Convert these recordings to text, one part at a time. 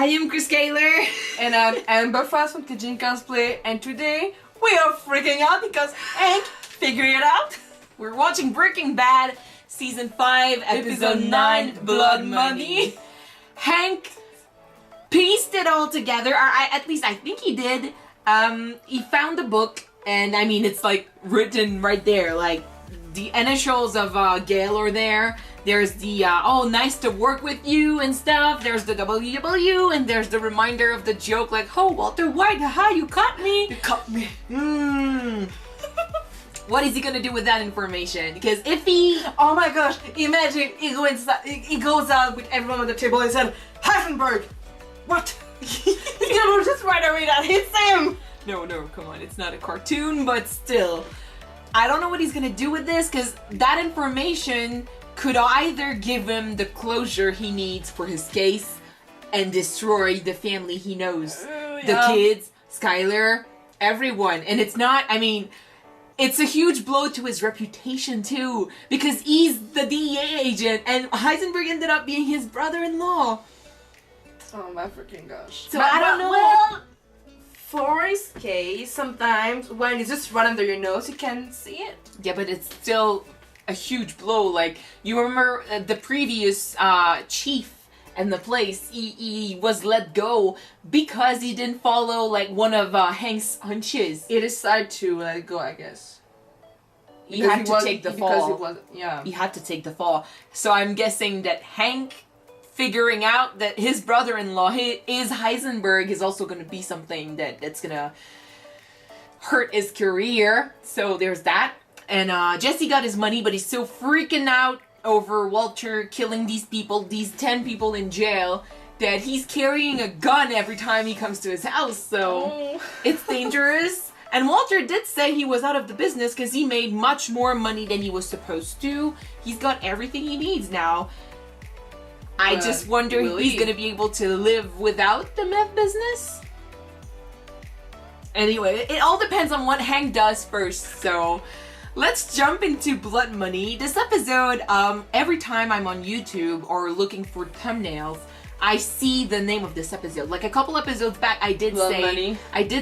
am Chris Kaler. And I'm Amber Fast from Kijin Cosplay, and today we are freaking out because Hank figured it out. We're watching Breaking Bad Season 5, Episode 9, Blood Money. Hank pieced it all together, or at least I think he did. He found a book, and I mean, it's like written right there, like the initials of Gail are there. There's the, oh, nice to work with you and stuff. There's the WW, and there's the reminder of the joke, like, oh, Walter White, haha, you caught me. You caught me. What is he gonna do with that information? Because if he... Oh my gosh, imagine he goes out with everyone on the table and said, Heisenberg! What? He's gonna just right away that hits him! No, come on, it's not a cartoon, but still. I don't know what he's gonna do with this, because that information could either give him the closure he needs for his case and destroy the family he knows. The kids, Skylar, everyone. And it's not, I mean, it's a huge blow to his reputation too, because he's the DEA agent and Heisenberg ended up being his brother-in-law. Oh my freaking gosh. So I don't know. Well, for his case, sometimes when it's just right under your nose, you can see it. Yeah, but it's still a huge blow. Like, you remember the previous chief in the place, he was let go because he didn't follow like one of Hank's hunches. He decided to let go, I guess. He had to take the fall. Yeah. He had to take the fall. So I'm guessing that Hank figuring out that his brother-in-law is Heisenberg is also going to be something that's going to hurt his career. So there's that. And Jesse got his money, but he's still freaking out over Walter killing these people, these 10 people in jail, that he's carrying a gun every time he comes to his house. So it's dangerous. And Walter did say he was out of the business because he made much more money than he was supposed to. He's got everything he needs now. I just wonder if he's going to be able to live without the meth business. Anyway, it all depends on what Hank does first, so let's jump into Blood Money. This episode, every time I'm on YouTube or looking for thumbnails, I see the name of this episode. Like a couple episodes back, I did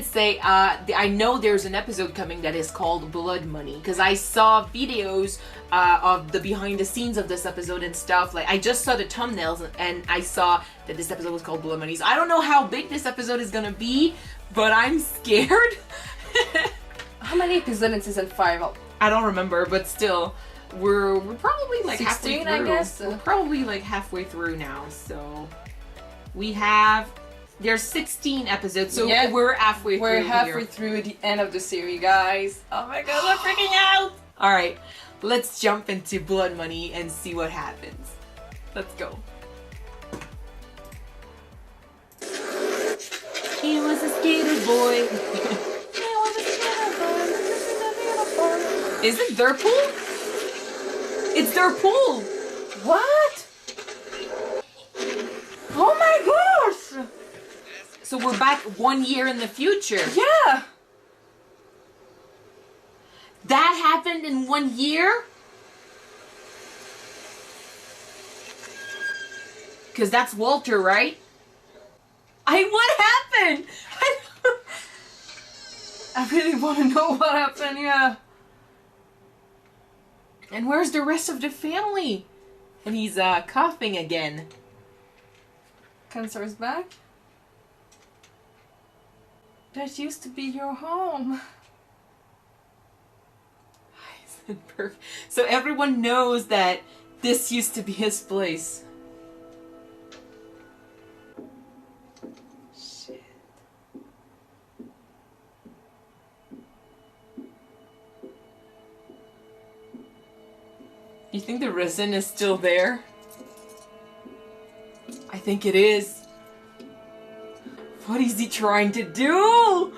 say, I know there's an episode coming that is called Blood Money, because I saw videos of the behind the scenes of this episode and stuff. Like, I just saw the thumbnails and I saw that this episode was called Blood Money. So I don't know how big this episode is gonna be, but I'm scared. How many episodes in season 5? I don't remember, but still, we're probably like 16, halfway through. I guess. We're probably like halfway through now, so there's 16 episodes, so yeah, we're halfway through the end of the series, guys. Oh my god, I'm freaking out! Alright, let's jump into Blood Money and see what happens. Let's go. He was a skater boy. Is it their pool? It's their pool! What? Oh my gosh! So we're back 1 year in the future. Yeah! That happened in 1 year? Because that's Walter, right? What happened? I really want to know what happened, yeah. And where's the rest of the family? And he's coughing again. Cancer's back? That used to be your home. Heisenberg. So everyone knows that this used to be his place. Shit. You think the resin is still there? I think it is. What is he trying to do?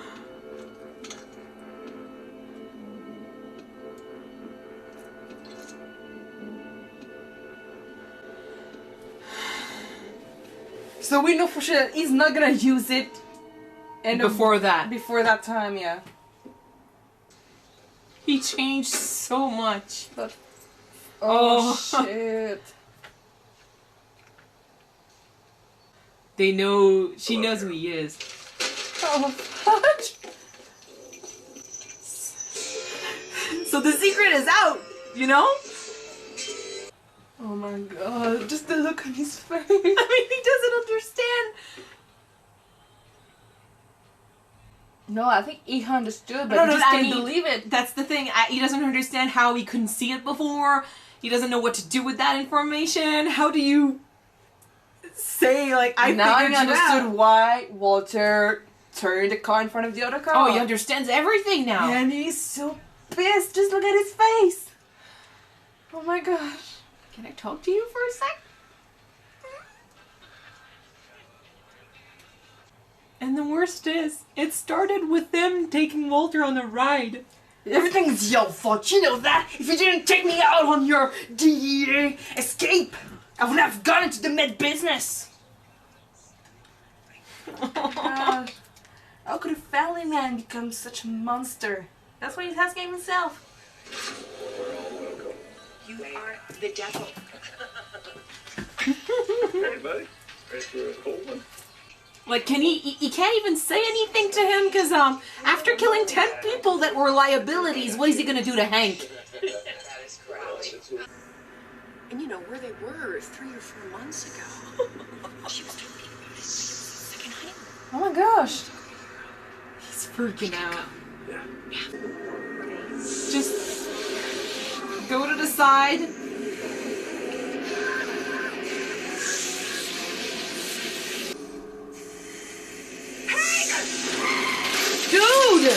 So we know for sure that he's not gonna use it. And before that time, yeah. He changed so much. But oh shit. They know, she knows who he is. Oh, what? So the secret is out, you know? Oh my god, just the look on his face. I mean, he doesn't understand. No, I think he understood, but No, he no, just I can't mean, believe it. That's the thing. He doesn't understand how he couldn't see it before. He doesn't know what to do with that information. How do you say, like, I Now figured he you understood out? why Walter turned the car in front of the other car. Oh, he understands everything now. And he's so pissed. Just look at his face. Oh my gosh. Can I talk to you for a sec? And the worst is, it started with them taking Walter on a ride. Everything's your fault, you know that? If you didn't take me out on your DEA escape, I would have gone into the med business. Oh my gosh. How could a family man become such a monster? That's what he's asking himself. You are the devil. Hey, buddy. Ready for a cold one? Like, can he can't even say anything to him, because, after killing 10 people that were liabilities, what is he gonna do to Hank? That is correct. And you know where they were 3 or 4 months ago. She was talking about his second honeymoon. Oh my gosh. He's freaking out. Yeah. Just go to the side. Dude!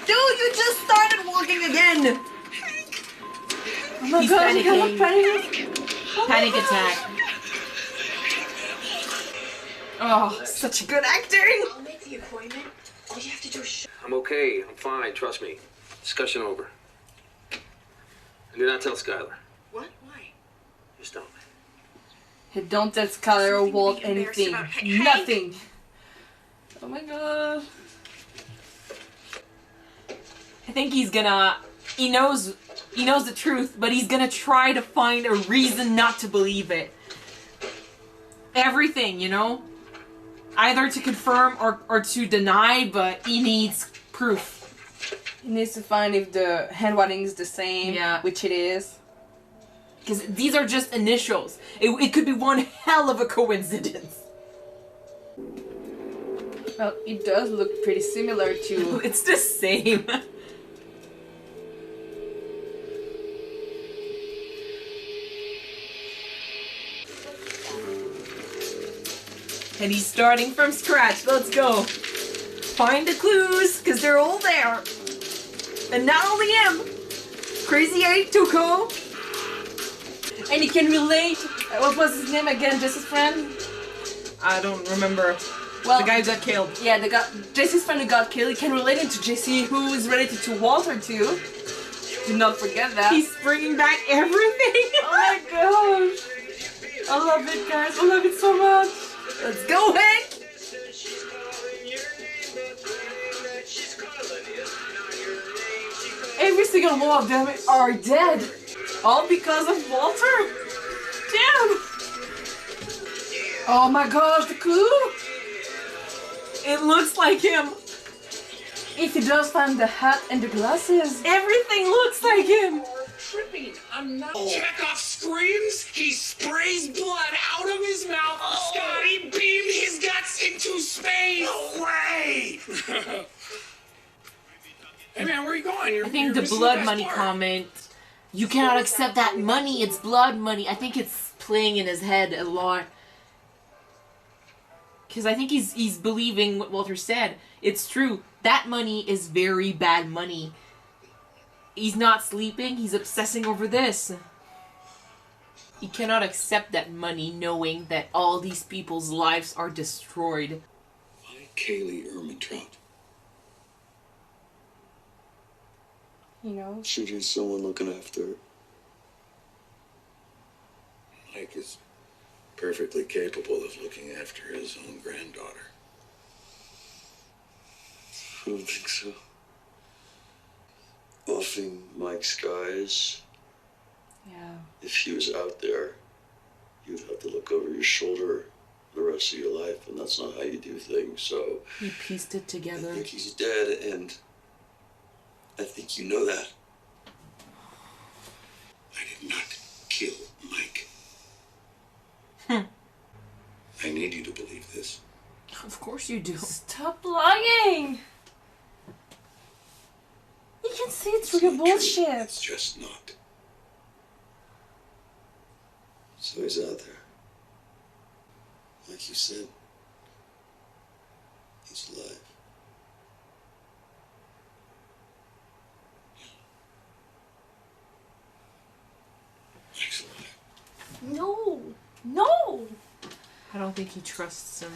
Dude, you just started walking again! Oh my He's gosh, he got panicking. a panic. Panic attack. Oh, such good acting! I'll make the appointment. All you have to do is I'm okay. I'm fine. Trust me. Discussion over. And do not tell Skylar. What? Why? Just don't. Hey, don't tell Skylar or Something to Walt be embarrassed anything. about. Hank! Nothing. Oh my god. I think he's gonna... He knows the truth, but he's gonna try to find a reason not to believe it. Everything, you know? Either to confirm or to deny, but he needs proof. He needs to find if the handwriting is the same, Yeah. which it is. Because these are just initials. It could be one hell of a coincidence. Well, it does look pretty similar to... It's the same. And he's starting from scratch. Let's go. Find the clues, because they're all there. And not only him. Crazy 8, Tuco. And he can relate... what was his name again? Jesse's friend? I don't remember. Well, The guy who got killed. yeah, Jesse's friend who got killed. He can relate it to Jesse, who is related to Walter too. Do not forget that. He's bringing back everything. Oh my gosh! I love it, guys. I love it so much. Let's go, Hank. Every single one of them are dead. All because of Walter. Damn. Oh my gosh, the clue. It looks like him. If he does find the hat and the glasses. Everything looks like him. tripping. I'm not. Chekhov screams, he sprays blood out of his mouth. Scotty beamed his guts into space. No way! Hey man, where are you going? I think the blood money comment, you cannot accept that money, it's blood money. I think it's playing in his head a lot. Because I think he's believing what Walter said. It's true. That money is very bad money. He's not sleeping, he's obsessing over this. He cannot accept that money knowing that all these people's lives are destroyed. Why Kaylee Ermintrout? You know? She needs someone looking after her. Mike is perfectly capable of looking after his own granddaughter. I don't think so. Offing Mike's guys, Yeah. if he was out there, you'd have to look over your shoulder the rest of your life, and that's not how you do things. So He pieced it I together. think he's dead, and I think you know that. I did not kill Mike. I need you to believe this. Of course you do. Stop lying! You can see it's It's real not true. bullshit. It's just not. So he's out there. Like you said, he's alive. Mike's alive. No! No! I don't think he trusts him.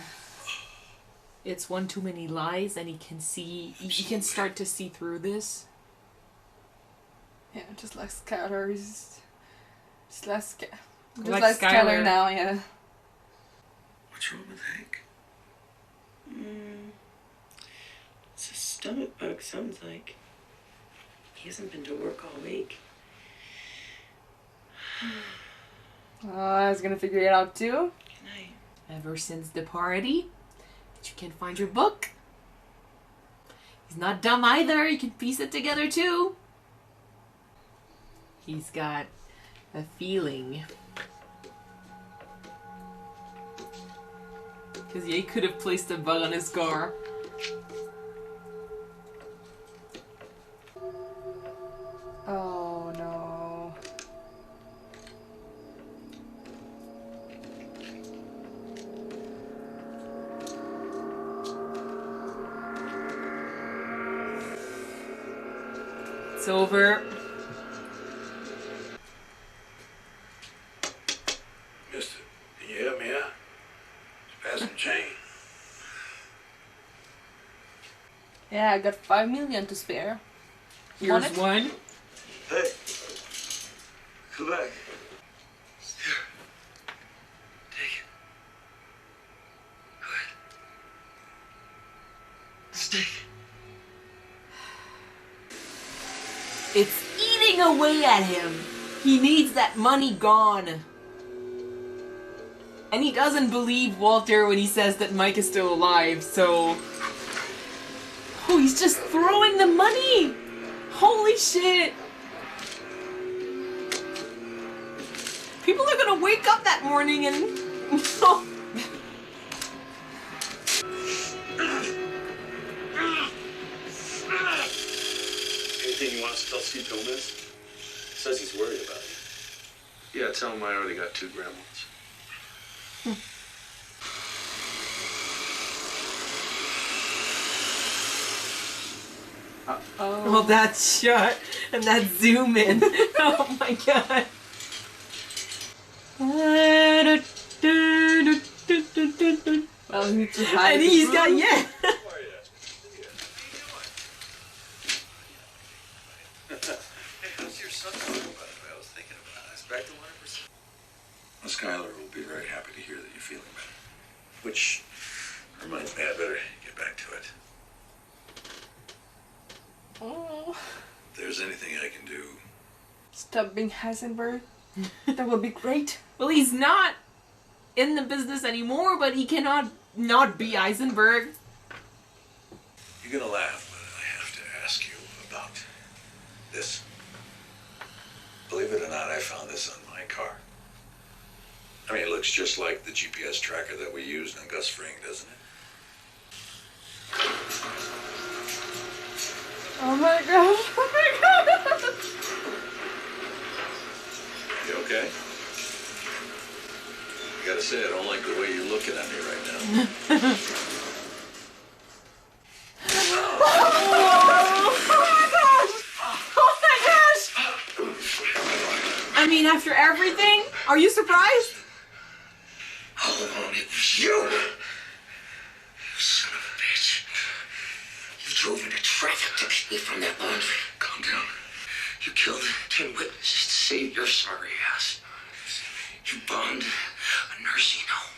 It's one too many lies, and he can start to see through this. Yeah, just like Skylar. Just like Like Skylar Skylar. now, yeah. What's wrong with Hank? It's a stomach bug, sounds like. He hasn't been to work all week. Oh, I was gonna figure it out too. Good night. Ever since the party, that you can't find your book. He's not dumb either. He can piece it together too. He's got a feeling. Because yeah, he could have placed a bug on his car. Oh no. It's over. Mister, can you help me out? Just pass some change. Yeah, I got 5 million to spare. Here's Want it? one. Hey, come back. Here. Take it. Good. Let's take it. It's eating away at him. He needs that money gone. And he doesn't believe Walter when he says that Mike is still alive, so... Oh, he's just throwing the money! Holy shit! People are gonna wake up that morning and... Anything you want us to tell Steve Gomez? Says he's worried about you. Yeah, tell him I already got 2 grandmas. Oh, that shot and that zoom in. Oh my god. Well, we need to hide And the he's got, proof. yeah. Hey, how's your son doing, by the way? I was thinking about it. It's back to 100%. Well, Skylar will be very happy to hear that you're feeling better. Which reminds me, I better get back to it. Oh, If there's anything I can do, stop being Heisenberg. That would be great. Well, he's not in the business anymore, but he cannot not be Eisenberg. you're gonna laugh, but I have to ask you about this. Believe it or not, I found this on my car. I mean, it looks just like the GPS tracker that we used on Gus Fring, doesn't it? Oh my gosh. Oh my god. You okay? I gotta say, I don't like the way you're looking at me right now. Oh my gosh! I mean, after everything, are you surprised? All alone, it was you. You son of a bitch. You drove into traffic to keep me from that laundry. Calm down. You killed 10 witnesses to save your sorry ass. You bombed a nursing home.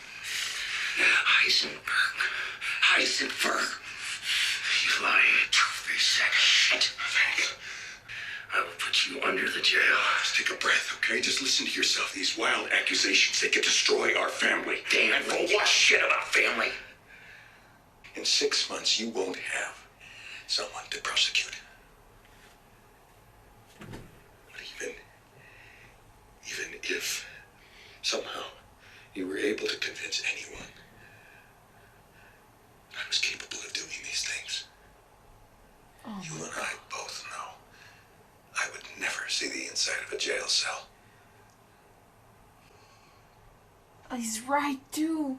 Heisenberg. You lying two-faced sack of shit. Hank, I will put you under the jail. Just take a breath, okay? Just listen to yourself. These wild accusations, they could destroy our family. Dan, don't give a shit about family. In 6 months, you won't have someone to prosecute. But even if somehow you were able to convince anyone I was capable of doing these things, you and I both know I would never see the inside of a jail cell. He's right, too.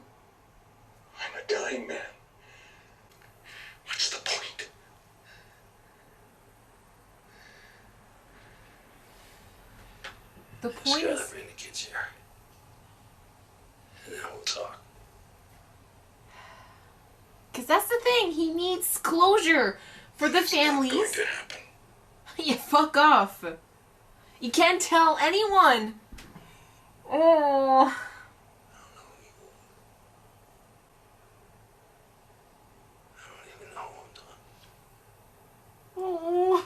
I'm a dying man. What's the point? The point Skylar, is... bring the kids here. And then we'll talk. Because that's the thing. He needs closure for the It's not families. going to happen. Yeah, fuck off. You can't tell anyone. Oh. I don't even know I'm done. Oh.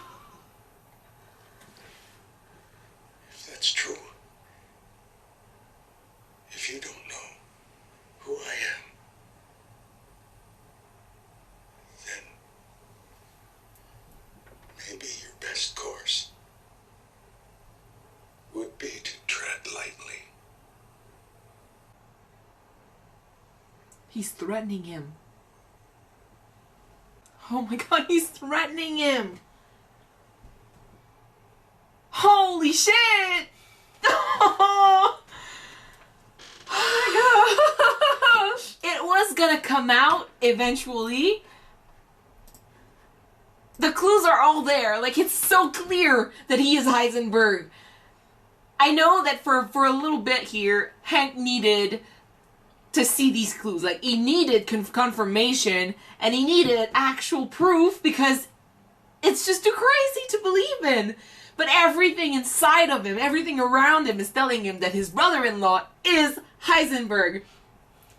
If that's true, if you don't know who I am, then maybe your best course would be to tread lightly. He's threatening him. Oh my god, he's threatening him. Holy shit! Oh my gosh! It was gonna come out eventually. The clues are all there. Like, it's so clear that he is Heisenberg. I know that for a little bit here, Hank needed to see these clues. Like, he needed confirmation, and he needed actual proof, because it's just too crazy to believe in. But everything inside of him, everything around him is telling him that his brother-in-law is Heisenberg.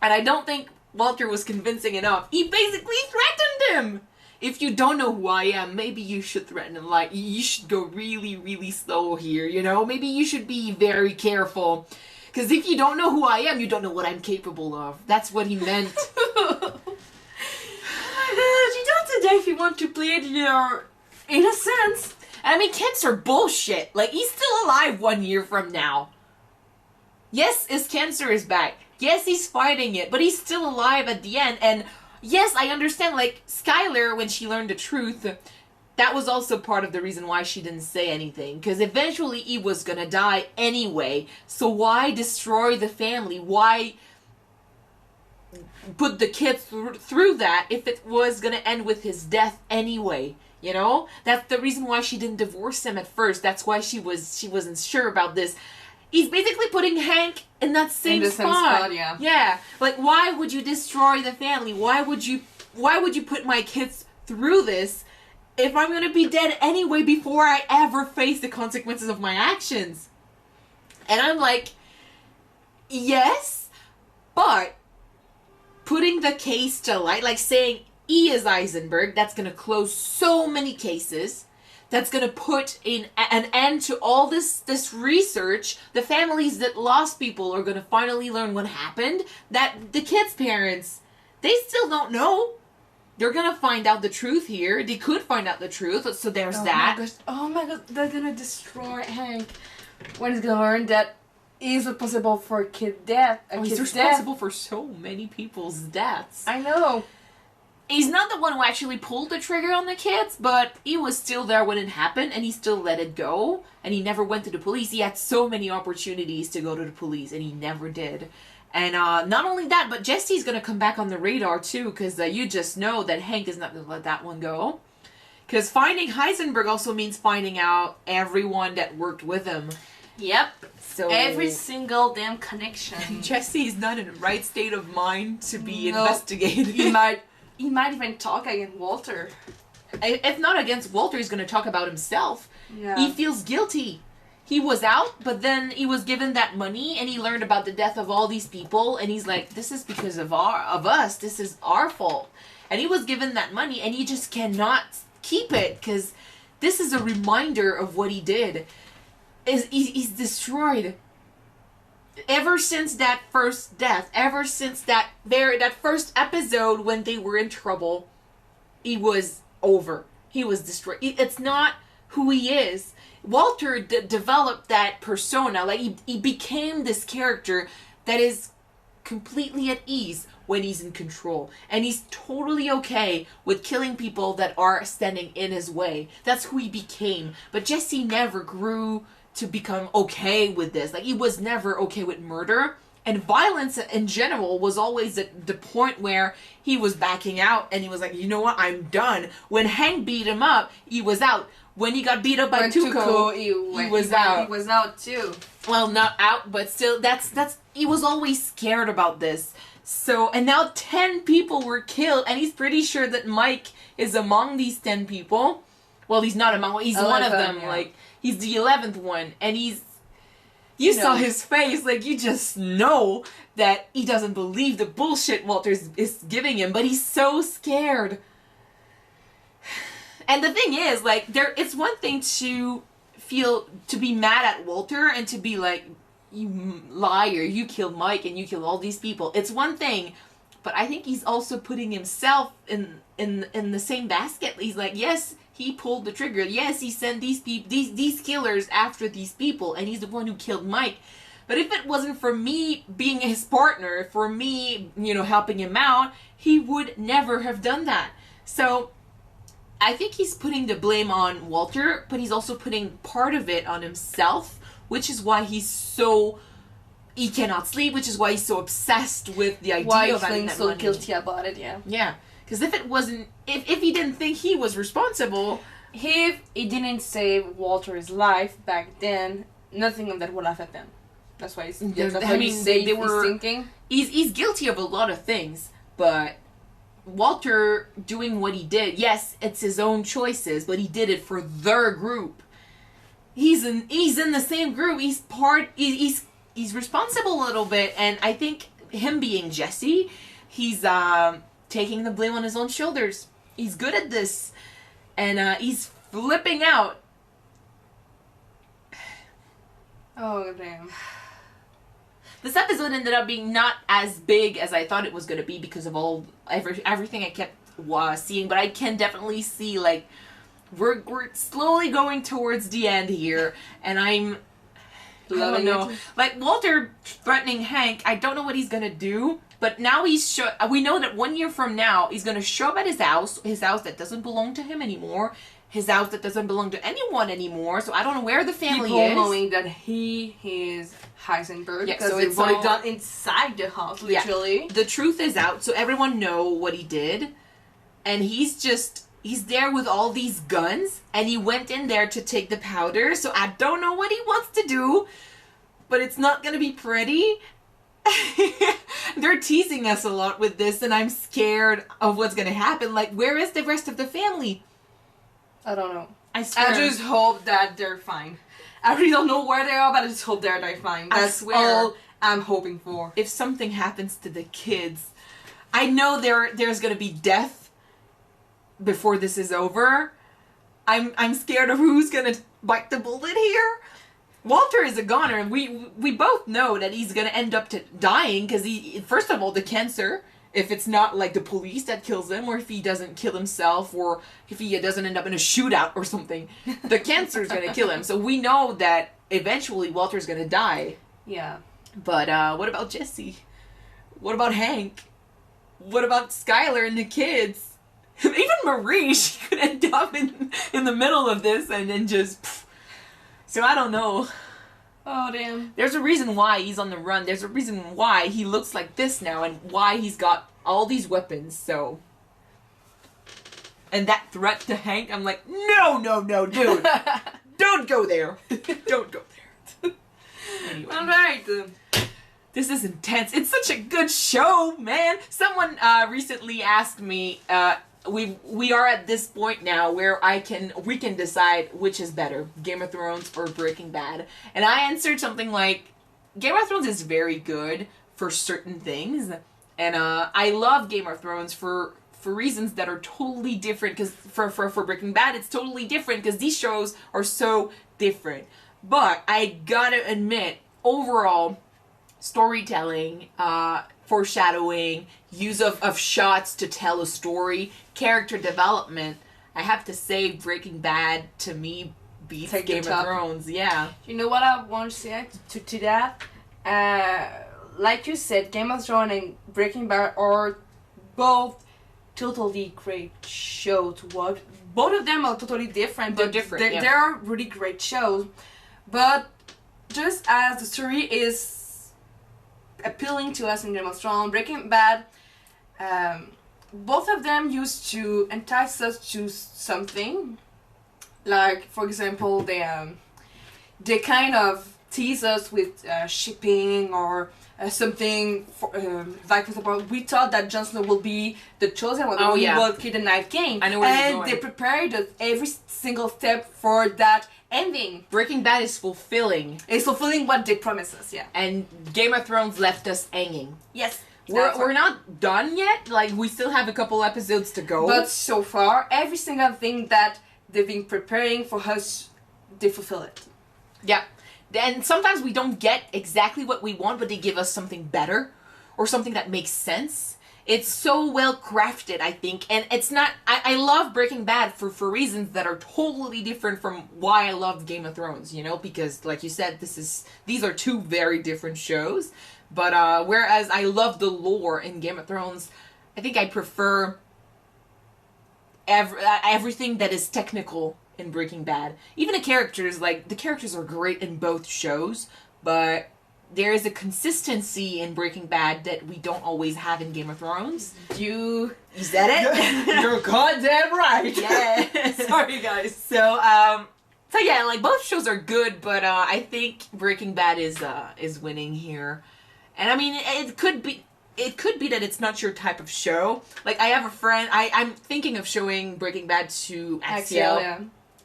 And I don't think Walter was convincing enough. He basically threatened him. If you don't know who I am, maybe you should threaten him. Like, you should go really, really slow here, you know? Maybe you should be very careful. Because if you don't know who I am, you don't know what I'm capable of. That's what he meant. Oh my god, you don't today if you want to play it your innocence. I mean, kids are bullshit. Like, he's still alive 1 year from now. Yes, his cancer is back. Yes, he's fighting it, but he's still alive at the end. And yes, I understand, like, Skylar, when she learned the truth, that was also part of the reason why she didn't say anything. Because eventually he was gonna die anyway. So why destroy the family? Why put the kids through that if it was gonna end with his death anyway? You know? That's the reason why she didn't divorce him at first. That's why she wasn't sure about this. He's basically putting Hank in that same spot. Yeah. Yeah. Like, why would you destroy the family? Why would you put my kids through this if I'm gonna be dead anyway before I ever face the consequences of my actions? And I'm like, yes, but putting the case to light, like saying he is Eisenberg, that's gonna close so many cases. That's gonna put in an end to all this research. The families that lost people are gonna finally learn what happened. That the kids' parents, they still don't know. They're gonna find out the truth here. They could find out the truth, so there's that. Oh my god, they're gonna destroy Hank when he's gonna learn that he's responsible for a kid death. He's responsible for so many people's deaths. I know. He's not the one who actually pulled the trigger on the kids, but he was still there when it happened, and he still let it go, and he never went to the police. He had so many opportunities to go to the police, and he never did. And not only that, but Jesse's gonna come back on the radar too, because you just know that Hank is not gonna let that one go. Because finding Heisenberg also means finding out everyone that worked with him. Yep. So Every single damn connection. Jesse is not in the right state of mind to be investigated. He might even talk against Walter. If not against Walter, he's gonna talk about himself. Yeah. He feels guilty. He was out, but then he was given that money, and he learned about the death of all these people, and he's like, this is because of us. This is our fault. And he was given that money, and he just cannot keep it, because this is a reminder of what he did. He's destroyed. Ever since that first death, ever since that first episode when they were in trouble, he was over. He was destroyed. It's not who he is. Walter developed that persona. Like, he became this character that is completely at ease when he's in control. And he's totally okay with killing people that are standing in his way. That's who he became. But Jesse never grew to become okay with this. Like, he was never okay with murder. And violence in general was always at the point where he was backing out and he was like, you know what, I'm done. When Hank beat him up, he was out. When he got beat up by Tuco, he was out. He was out too. Well, not out, but still, that's he was always scared about this. So, and now 10 people were killed, and he's pretty sure that Mike is among these 10 people. Well, he's not among, he's 11, one of them, yeah. like, he's the 11th one, and you saw his face, like, you just know that he doesn't believe the bullshit Walter is giving him, but he's so scared. And the thing is, like, it's one thing to be mad at Walter and to be like, you liar, you killed Mike and you killed all these people. It's one thing, but I think he's also putting himself in the same basket. He's like, yes, he pulled the trigger. Yes, he sent these killers after these people, and he's the one who killed Mike. But if it wasn't for me being his partner, for me, helping him out, he would never have done that. So I think he's putting the blame on Walter, but he's also putting part of it on himself, which is why he cannot sleep, which is why he's so obsessed with the idea of having that money. Why he's so guilty about it, yeah. Yeah, because if he didn't think he was responsible, if he didn't save Walter's life back then, nothing of that would have happened. That's why he's thinking. He's guilty of a lot of things, but Walter doing what he did, yes, it's his own choices, but he did it for their group. He's in the same group. He's responsible a little bit, and I think him being Jesse, he's taking the blame on his own shoulders. He's good at this, and he's flipping out. Oh damn. This episode ended up being not as big as I thought it was going to be because of everything I kept seeing, but I can definitely see, like, we're slowly going towards the end here, and I don't know. Like, Walter threatening Hank, I don't know what he's going to do, but now we know that 1 year from now, he's going to show up at his house that doesn't belong to him anymore, his house that doesn't belong to anyone anymore, so I don't know where the family is. People knowing that he is Heisenberg, yeah, because so it's all done inside the house, literally. Yeah. The truth is out, so everyone know what he did, and he's there with all these guns, and he went in there to take the powder, so I don't know what he wants to do, but it's not gonna be pretty. They're teasing us a lot with this, and I'm scared of what's gonna happen. Like, where is the rest of the family? I don't know. I swear. I just hope that they're fine. I really don't know where they are, but I just hope they're fine. That's all I'm hoping for. If something happens to the kids, I know there's gonna be death before this is over. I'm scared of who's gonna bite the bullet here. Walter is a goner, and we both know that he's gonna end up dying because first of all, the cancer. If it's not like the police that kills him, or if he doesn't kill himself, or if he doesn't end up in a shootout or something, the cancer is gonna kill him. So we know that eventually Walter's gonna die. Yeah. But what about Jesse? What about Hank? What about Skylar and the kids? Even Marie, she could end up in the middle of this and then just... Pff. So I don't know. Oh, damn. There's a reason why he's on the run. There's a reason why he looks like this now and why he's got all these weapons, so... And that threat to Hank, I'm like, no, dude. Don't go there. Don't go there. Anyway. All right. This is intense. It's such a good show, man. Someone recently asked me, we are at this point now where we can decide which is better, Game of Thrones or Breaking Bad. And I answered something like, Game of Thrones is very good for certain things, and I love Game of Thrones for for reasons that are totally different. Because for Breaking Bad, it's totally different because these shows are so different. But I gotta admit, overall, storytelling, foreshadowing, use of shots to tell a story, character development, I have to say Breaking Bad to me beats Game of Thrones. Yeah. You know what I want to say to that? Like you said, Game of Thrones and Breaking Bad are both totally great shows to watch. Both of them are totally different. They're different. They are really great shows. But just as the story is appealing to us in Game of Thrones, Breaking Bad, both of them used to entice us to something. Like, for example, they kind of tease us with shipping or something. Like, for example, we thought that Jon Snow will be the chosen one. Oh, yeah. Will kill the Night King. I know where you're and going. they prepared us every single step for that ending. Breaking Bad is fulfilling. It's fulfilling what they promised us, yeah. And Game of Thrones left us hanging. Yes. We're not done yet. Like, we still have a couple episodes to go. But so far, every single thing that they've been preparing for us, they fulfill it. Yeah. And sometimes we don't get exactly what we want, but they give us something better or something that makes sense. It's so well crafted, I think. And it's not... I love Breaking Bad for reasons that are totally different from why I love Game of Thrones, you know? Because, like you said, these are two very different shows. But whereas I love the lore in Game of Thrones, I think I prefer everything that is technical in Breaking Bad. Even the characters, like, the characters are great in both shows, but there is a consistency in Breaking Bad that we don't always have in Game of Thrones. You said it? You're goddamn right! Yeah. Sorry, guys. So yeah, like, both shows are good, but I think Breaking Bad is winning here. And I mean, it could be that it's not your type of show. Like, I have a friend, I'm thinking of showing Breaking Bad to Axiel. Yeah.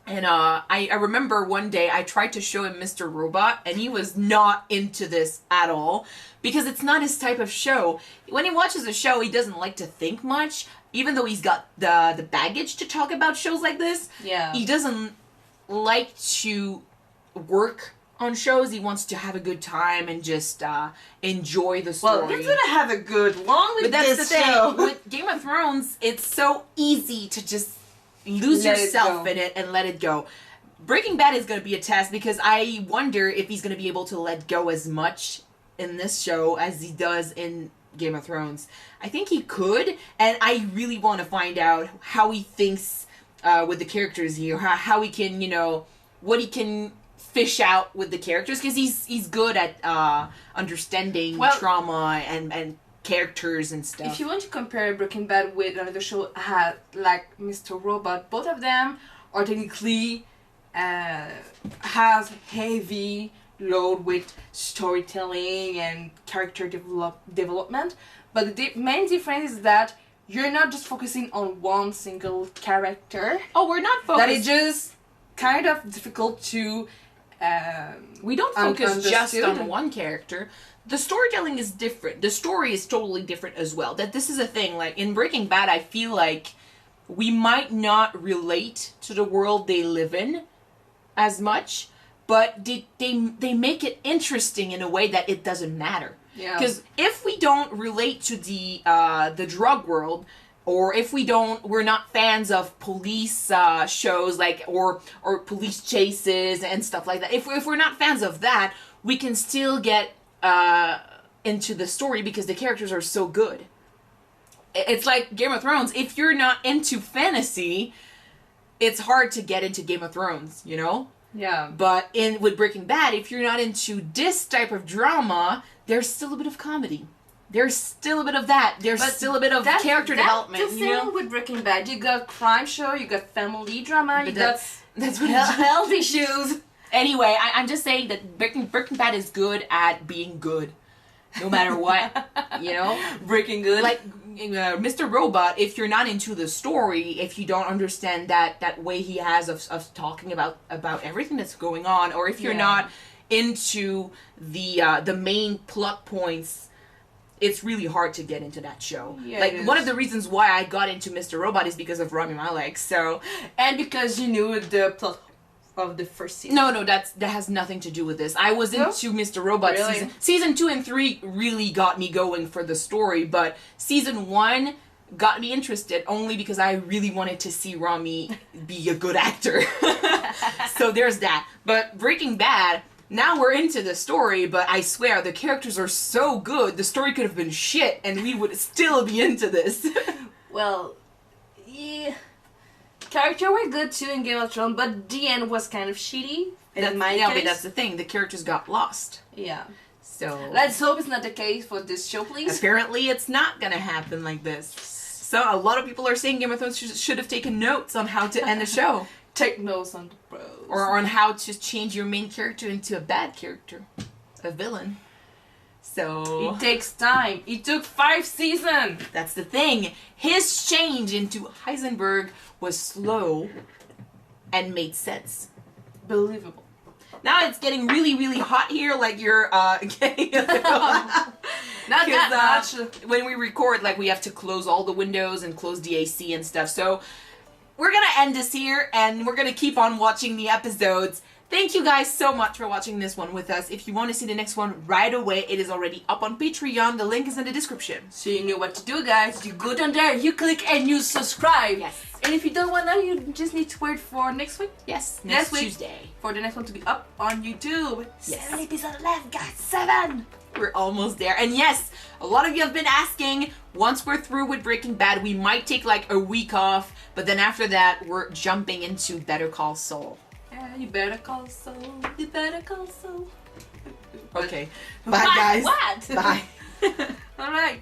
And I remember one day I tried to show him Mr. Robot, and he was not into this at all. Because it's not his type of show. When he watches a show, he doesn't like to think much. Even though he's got the baggage to talk about shows like this. Yeah. He doesn't like to work on shows. He wants to have a good time and just enjoy the story. Well, he's gonna have a good long with but that's this the thing. show. With Game of Thrones, it's so easy to just lose yourself in it and let it go. Breaking Bad is going to be a test because I wonder if he's going to be able to let go as much in this show as he does in Game of Thrones. I think he could, and I really want to find out how he thinks with the characters here, how he can, you know, what he can fish out with the characters, because he's good at understanding trauma and characters and stuff. If you want to compare Breaking Bad with another show like Mr. Robot, both of them are technically has heavy load with storytelling and character development, but the main difference is that you're not just focusing on one single character. Oh, we're not focused. That is just kind of difficult to we don't focus just on understood. one character. The storytelling is different. The story is totally different as well. That this is a thing. Like, in Breaking Bad, I feel like we might not relate to the world they live in as much, but they make it interesting in a way that it doesn't matter. Yeah. Because if we don't relate to the drug world, or if we're not fans of police shows, like, or police chases and stuff like that, if we're not fans of that, we can still get into the story because the characters are so good. It's like Game of Thrones. If you're not into fantasy, it's hard to get into Game of Thrones, you know? Yeah. But with Breaking Bad, if you're not into this type of drama, there's still a bit of comedy. There's still a bit of that. There's still a bit of character development. That's the you know? same with Breaking Bad. You got crime show, you got family drama, you got that's what health issues. Anyway, I'm just saying that Breaking Bad is good at being good, no matter what. You know, Breaking Good. Like Mr. Robot. If you're not into the story, if you don't understand that way he has of talking about everything that's going on, or if you're not into the main plot points it's really hard to get into that show. Yeah, like it one is. of the reasons why I got into Mr. Robot is because of Rami Malek. So And because you knew the plot of the first season. no, that has nothing to do with this. I was No? into Mr. Robot Really? season 2 and 3 really got me going for the story, but season 1 got me interested only because I really wanted to see Rami be a good actor. So there's that. But Breaking Bad, now we're into the story, but I swear the characters are so good. The story could have been shit and we would still be into this. Well, yeah. Characters were good too in Game of Thrones, but the end was kind of shitty. In my but case. that's the thing. The characters got lost. Yeah. So Let's hope it's not the case for this show, please. apparently it's not gonna happen like this. So a lot of people are saying Game of Thrones should have taken notes on how to end the show. Take notes on the pros. Or on how to change your main character into a bad character. A villain. So It takes time. It took 5 seasons. that's the thing. His change into Heisenberg was slow and made sense. Believable. Now it's getting really, really hot here, like you're getting Not that much. when we record, like, we have to close all the windows and close the AC and stuff. So we're gonna end this here, and we're gonna keep on watching the episodes. Thank you guys so much for watching this one with us. If you want to see the next one right away, it is already up on Patreon. The link is in the description. So you know what to do, guys. You go down there, you click, and you subscribe. Yes. And if you don't want to, you just need to wait for next week. Yes, Next next week. Tuesday. For the next one to be up on YouTube. Yes. 7 episodes left, guys. 7. We're almost there. And yes, a lot of you have been asking, once we're through with Breaking Bad, we might take like a week off, but then after that, we're jumping into Better Call Saul. Yeah, you better call Saul. You better call Saul. Okay. Bye, guys. What? Bye. All right.